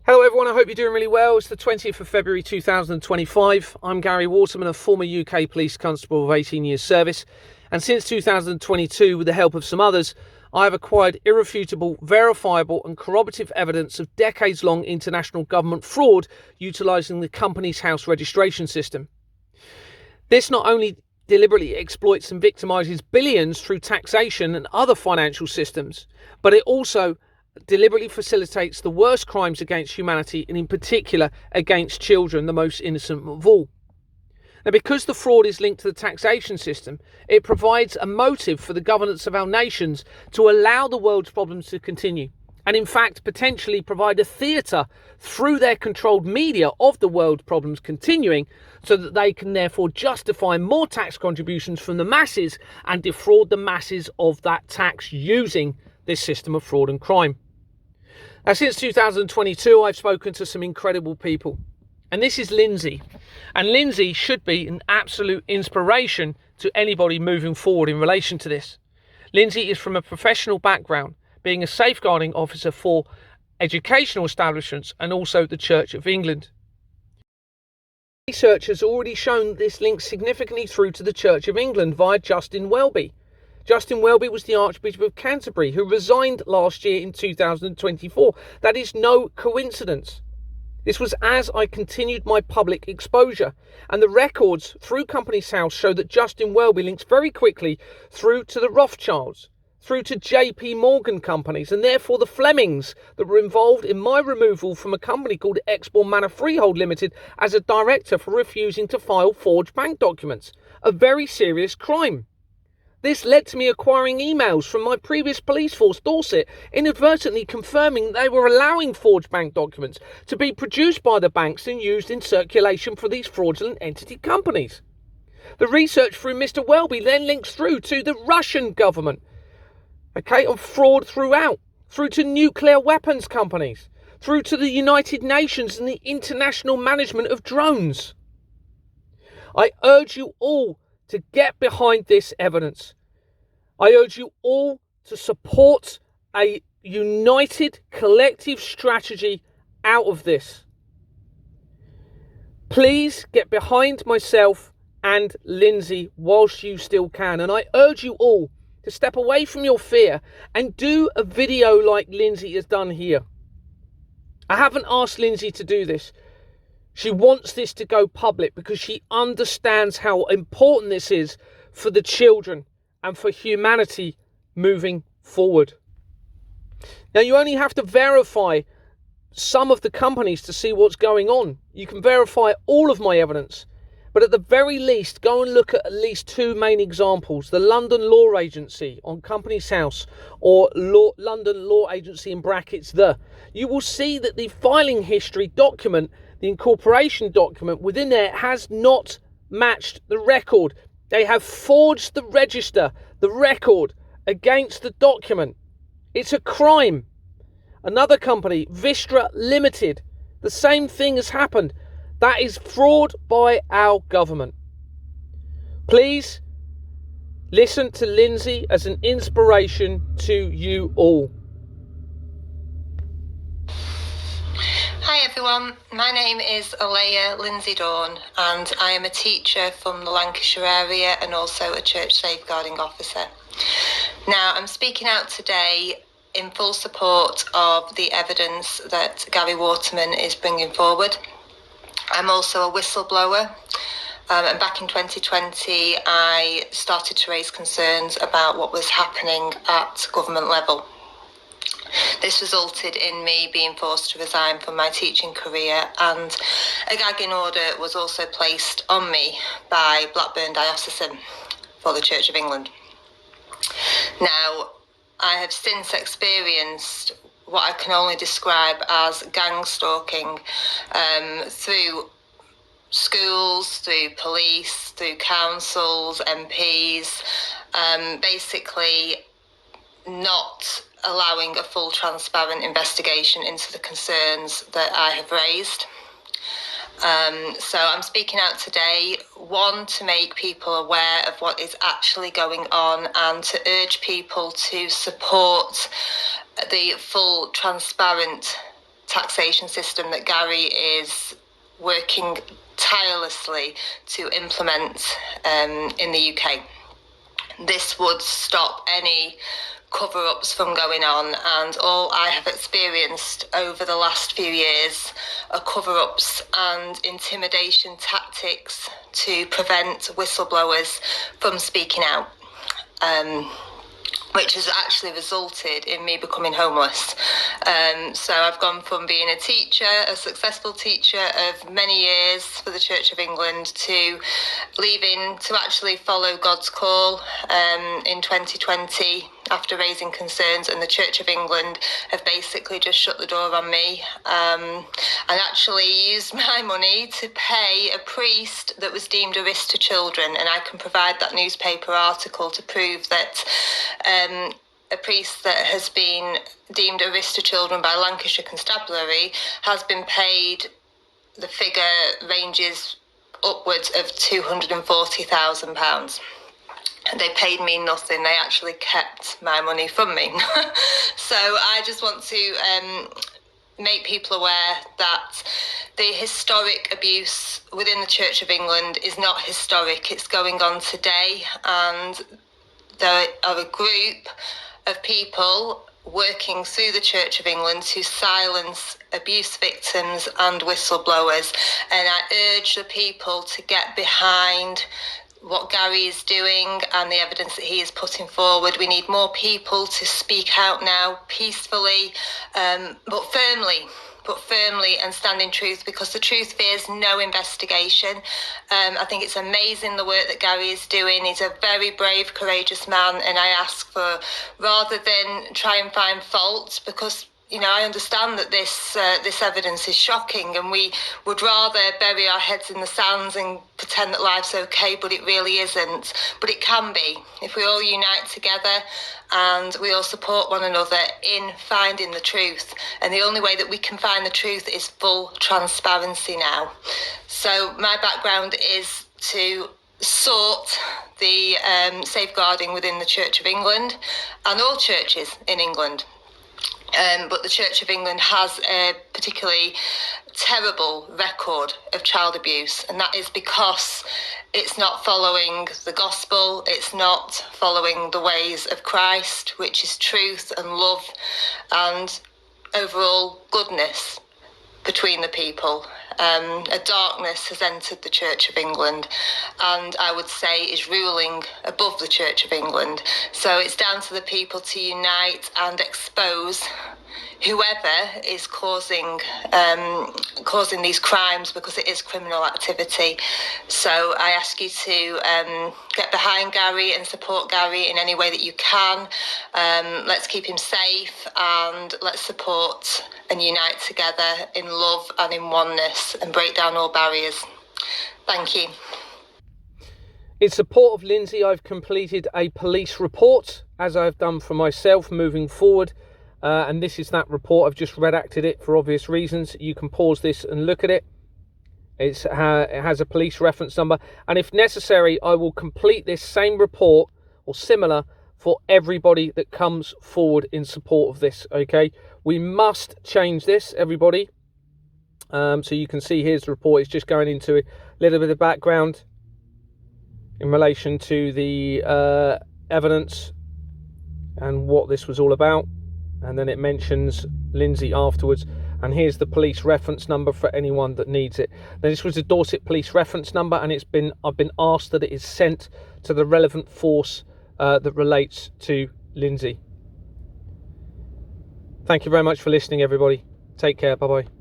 Hello everyone, I hope you're doing really well. It's the 20th of February 2025. I'm Gary Waterman, a former UK police constable of 18 years service, and since 2022, with the help of some others, I have acquired irrefutable, verifiable and corroborative evidence of decades-long international government fraud utilising the Companies House registration system. This not only deliberately exploits and victimises billions through taxation and other financial systems, but it also deliberately facilitates the worst crimes against humanity, and in particular against children, the most innocent of all. Now, because the fraud is linked to the taxation system, it provides a motive for the governance of our nations to allow the world's problems to continue, and in fact potentially provide a theatre through their controlled media of the world's problems continuing, so that they can therefore justify more tax contributions from the masses and defraud the masses of that tax using this system of fraud and crime. Now, since 2022, I've spoken to some incredible people, and this is Lyndsey. And Lyndsey should be an absolute inspiration to anybody moving forward in relation to this. Lyndsey is from a professional background, being a safeguarding officer for educational establishments and also the Church of England. Research has already shown this link significantly through to the Church of England via Justin Welby. Justin Welby was the Archbishop of Canterbury, who resigned last year in 2024. That is no coincidence. This was as I continued my public exposure, and the records through Companies House show that Justin Welby links very quickly through to the Rothschilds, through to JP Morgan companies, and therefore the Flemings that were involved in my removal from a company called Exborn Manor Freehold Limited as a director for refusing to file forged bank documents. A very serious crime. This led to me acquiring emails from my previous police force, Dorset, inadvertently confirming they were allowing forged bank documents to be produced by the banks and used in circulation for these fraudulent entity companies. The research through Mr. Welby then links through to the Russian government, on fraud throughout, through to nuclear weapons companies, through to the United Nations and the international management of drones. I urge you all to get behind this evidence. I urge you all to support a united collective strategy out of this. Please get behind myself and Lyndsey whilst you still can. And I urge you all to step away from your fear and do a video like Lyndsey has done here. I haven't asked Lyndsey to do this. She wants this to go public because she understands how important this is for the children and for humanity moving forward. Now, you only have to verify some of the companies to see what's going on. You can verify all of my evidence, but at the very least, go and look at least two main examples: the London Law Agency on Companies House, or London Law Agency in brackets the. You will see that the filing history document, the incorporation document within there, has not matched the record. They have forged the register, the record, against the document. It's a crime. Another company, Vistra Limited, the same thing has happened. That is fraud by our government. Please listen to Lyndsey as an inspiration to you all. Hi everyone, my name is Alea Lyndsey Dawn, and I am a teacher from the Lancashire area and also a church safeguarding officer. Now, I'm speaking out today in full support of the evidence that Gary Waterman is bringing forward. I'm also a whistleblower, and back in 2020 I started to raise concerns about what was happening at government level. This resulted in me being forced to resign from my teaching career, and a gagging order was also placed on me by Blackburn Diocesan for the Church of England. Now, I have since experienced what I can only describe as gang stalking through schools, through police, through councils, MPs, basically not allowing a full transparent investigation into the concerns that I have raised. So I'm speaking out today, one, to make people aware of what is actually going on and to urge people to support the full transparent taxation system that Gary is working tirelessly to implement in the UK. This would stop any cover-ups from going on, and all I have experienced over the last few years are cover-ups and intimidation tactics to prevent whistleblowers from speaking out, which has actually resulted in me becoming homeless. So I've gone from being a teacher, a successful teacher of many years for the Church of England, to leaving to actually follow God's call in 2020 after raising concerns, and the Church of England have basically just shut the door on me and actually used my money to pay a priest that was deemed a risk to children. And I can provide that newspaper article to prove that a priest that has been deemed a risk to children by Lancashire Constabulary has been paid, the figure ranges upwards of £240,000. They paid me nothing. They actually kept my money from me. So I just want to make people aware that the historic abuse within the Church of England is not historic. It's going on today, and there are a group of people working through the Church of England to silence abuse victims and whistleblowers. And I urge the people to get behind what Gary is doing and the evidence that he is putting forward. We need more people to speak out now, peacefully, but firmly, and stand in truth, because the truth fears no investigation. I think it's amazing the work that Gary is doing. He's a very brave, courageous man, and I ask for, rather than try and find fault, because I understand that this evidence is shocking, and we would rather bury our heads in the sands and pretend that life's okay, but it really isn't. But it can be, if we all unite together and we all support one another in finding the truth. And the only way that we can find the truth is full transparency now. So my background is to sort the safeguarding within the Church of England and all churches in England. But the Church of England has a particularly terrible record of child abuse, and that is because it's not following the gospel, it's not following the ways of Christ, which is truth and love and overall goodness between the people. A darkness has entered the Church of England, and I would say is ruling above the Church of England. So it's down to the people to unite and expose whoever is causing these crimes, because it is criminal activity. So I ask you to get behind Gary and support Gary in any way that you can. Let's keep him safe, and let's support and unite together in love and in oneness and break down all barriers. Thank you. In support of Lyndsey, I've completed a police report, as I've done for myself moving forward. And this is that report. I've just redacted it for obvious reasons. You can pause this and look at it. It has a police reference number. And if necessary, I will complete this same report or similar for everybody that comes forward in support of this. Okay, we must change this, everybody. So you can see here's the report. It's just going into a little bit of background in relation to the evidence and what this was all about. And then it mentions Lyndsey afterwards. And here's the police reference number for anyone that needs it. Now, this was a Dorset police reference number, and I've been asked that it is sent to the relevant force that relates to Lyndsey. Thank you very much for listening, everybody. Take care. Bye-bye.